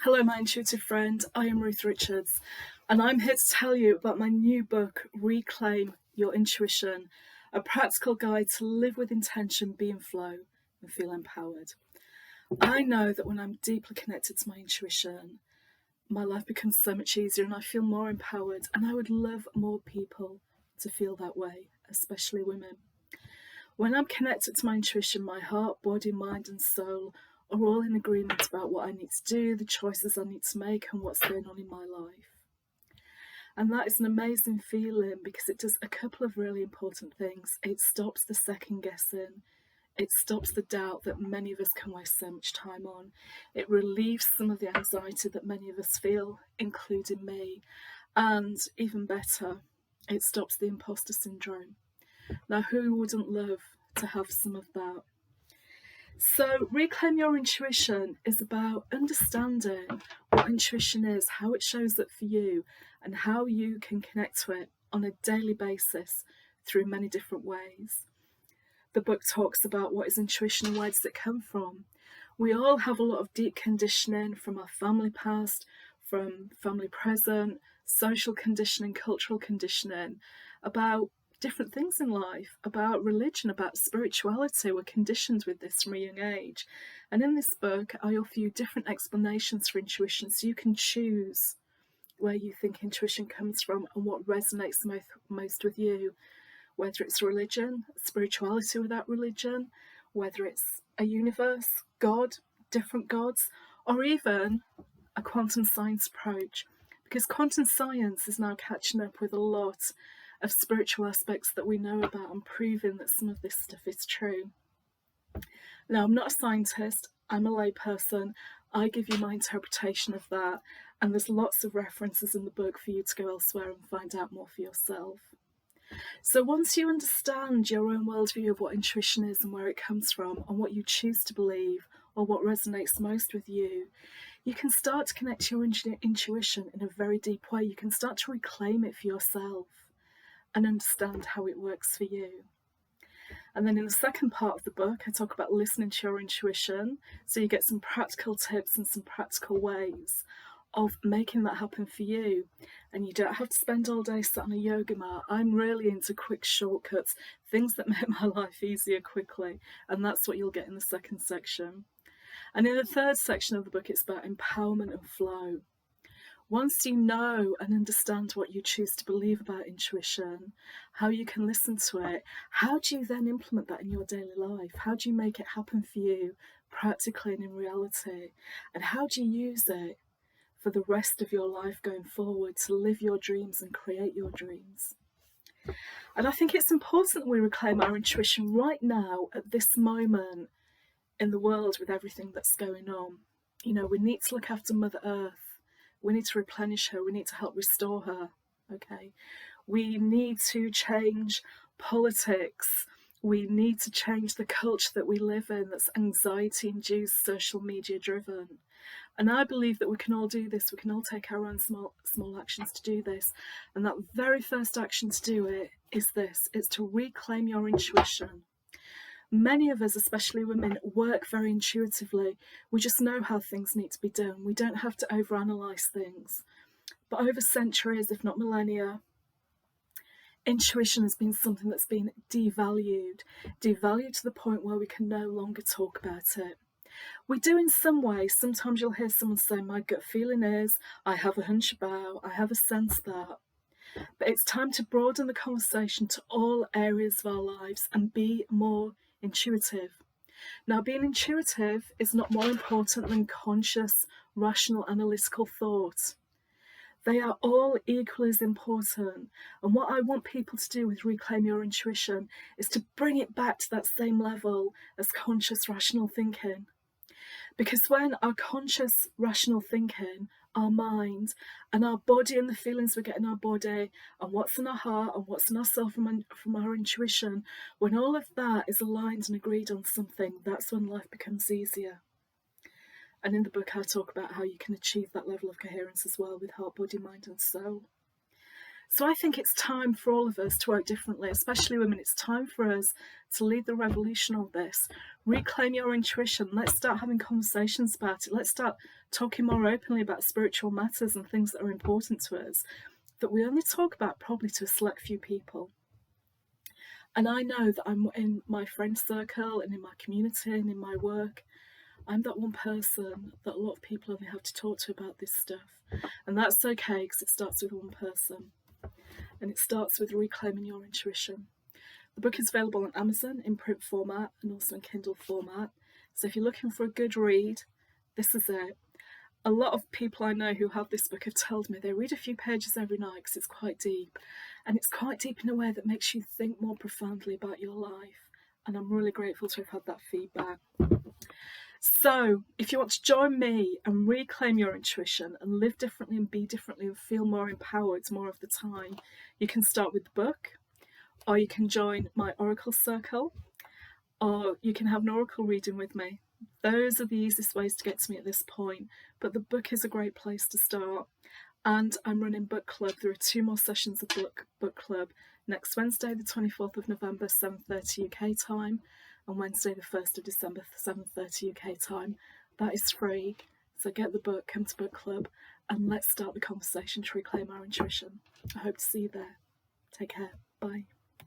Hello, my intuitive friend. I am Ruth Richards, and I'm here to tell you about my new book, Reclaim Your Intuition, a practical guide to live with intention, be in flow, and feel empowered. I know that when I'm deeply connected to my intuition, my life becomes so much easier and I feel more empowered, and I would love more people to feel that way, especially women. When I'm connected to my intuition, my heart, body, mind, and soul are all in agreement about what I need to do, the choices I need to make, and what's going on in my life. And that is an amazing feeling because it does a couple of really important things. It stops the second guessing. It stops the doubt that many of us can waste so much time on. It relieves some of the anxiety that many of us feel, including me. And even better, it stops the imposter syndrome. Now, who wouldn't love to have some of that? So, Reclaim Your Intuition is about understanding what intuition is, how it shows up for you, and how you can connect to it on a daily basis through many different ways. The book talks about what is intuition and where does it come from. We all have a lot of deep conditioning from our family past, from family present, social conditioning, cultural conditioning, about different things in life, about religion, about spirituality. We're conditioned with this from a young age. And in this book, I offer you different explanations for intuition so you can choose where you think intuition comes from and what resonates most with you, whether it's religion, spirituality without religion, whether it's a universe, God, different gods, or even a quantum science approach. Because quantum science is now catching up with a lot of spiritual aspects that we know about and proving that some of this stuff is true. Now, I'm not a scientist, I'm a layperson. I give you my interpretation of that, and there's lots of references in the book for you to go elsewhere and find out more for yourself. So once you understand your own worldview of what intuition is and where it comes from and what you choose to believe or what resonates most with you, you can start to connect to your intuition in a very deep way. You can start to reclaim it for yourself and understand how it works for you. And then in the second part of the book, I talk about listening to your intuition. So you get some practical tips and some practical ways of making that happen for you. And you don't have to spend all day sat on a yoga mat. I'm really into quick shortcuts, things that make my life easier quickly. And that's what you'll get in the second section. And in the third section of the book, it's about empowerment and flow. Once you know and understand what you choose to believe about intuition, how you can listen to it, how do you then implement that in your daily life? How do you make it happen for you practically and in reality? And how do you use it for the rest of your life going forward to live your dreams and create your dreams? And I think it's important that we reclaim our intuition right now at this moment in the world with everything that's going on. You know, we need to look after Mother Earth. We need to replenish her. We need to help restore her. Okay. We need to change politics. We need to change the culture that we live in that's anxiety-induced, social media-driven. And I believe that we can all do this. We can all take our own small actions to do this. And that very first action to do it is this. It's to reclaim your intuition. Many of us, especially women, work very intuitively. We just know how things need to be done. We don't have to overanalyze things. But over centuries, if not millennia, intuition has been something that's been devalued to the point where we can no longer talk about it. We do in some ways. Sometimes you'll hear someone say, my gut feeling is, I have a hunch about, I have a sense that. But it's time to broaden the conversation to all areas of our lives and be more intuitive. Now, being intuitive is not more important than conscious, rational, analytical thought. They are all equally as important. And what I want people to do with Reclaim Your Intuition is to bring it back to that same level as conscious, rational thinking. Because when our conscious, rational thinking, our mind, and our body and the feelings we get in our body, and what's in our heart, and what's in our soul from our intuition, when all of that is aligned and agreed on something, that's when life becomes easier. And in the book, I talk about how you can achieve that level of coherence as well with heart, body, mind, and soul. So I think it's time for all of us to work differently, especially women. It's time for us to lead the revolution on this. Reclaim your intuition. Let's start having conversations about it. Let's start talking more openly about spiritual matters and things that are important to us that we only talk about probably to a select few people. And I know that I'm in my friend circle and in my community and in my work, I'm that one person that a lot of people only have to talk to about this stuff. And that's okay, because it starts with one person. And it starts with reclaiming your intuition. The book is available on Amazon in print format and also in Kindle format. So if you're looking for a good read, this is it. A lot of people I know who have this book have told me they read a few pages every night because it's quite deep. And it's quite deep in a way that makes you think more profoundly about your life. And I'm really grateful to have had that feedback. So if you want to join me and reclaim your intuition and live differently and be differently and feel more empowered more of the time, you can start with the book, or you can join my Oracle Circle, or you can have an Oracle reading with me. Those are the easiest ways to get to me at this point, but the book is a great place to start. And I'm running book club. There are 2 more sessions of book club next Wednesday, the 24th of November, 7:30 UK time, and Wednesday, the 1st of December, 7:30 UK time. That is free. So get the book, come to book club, and let's start the conversation to reclaim our intuition. I hope to see you there. Take care. Bye.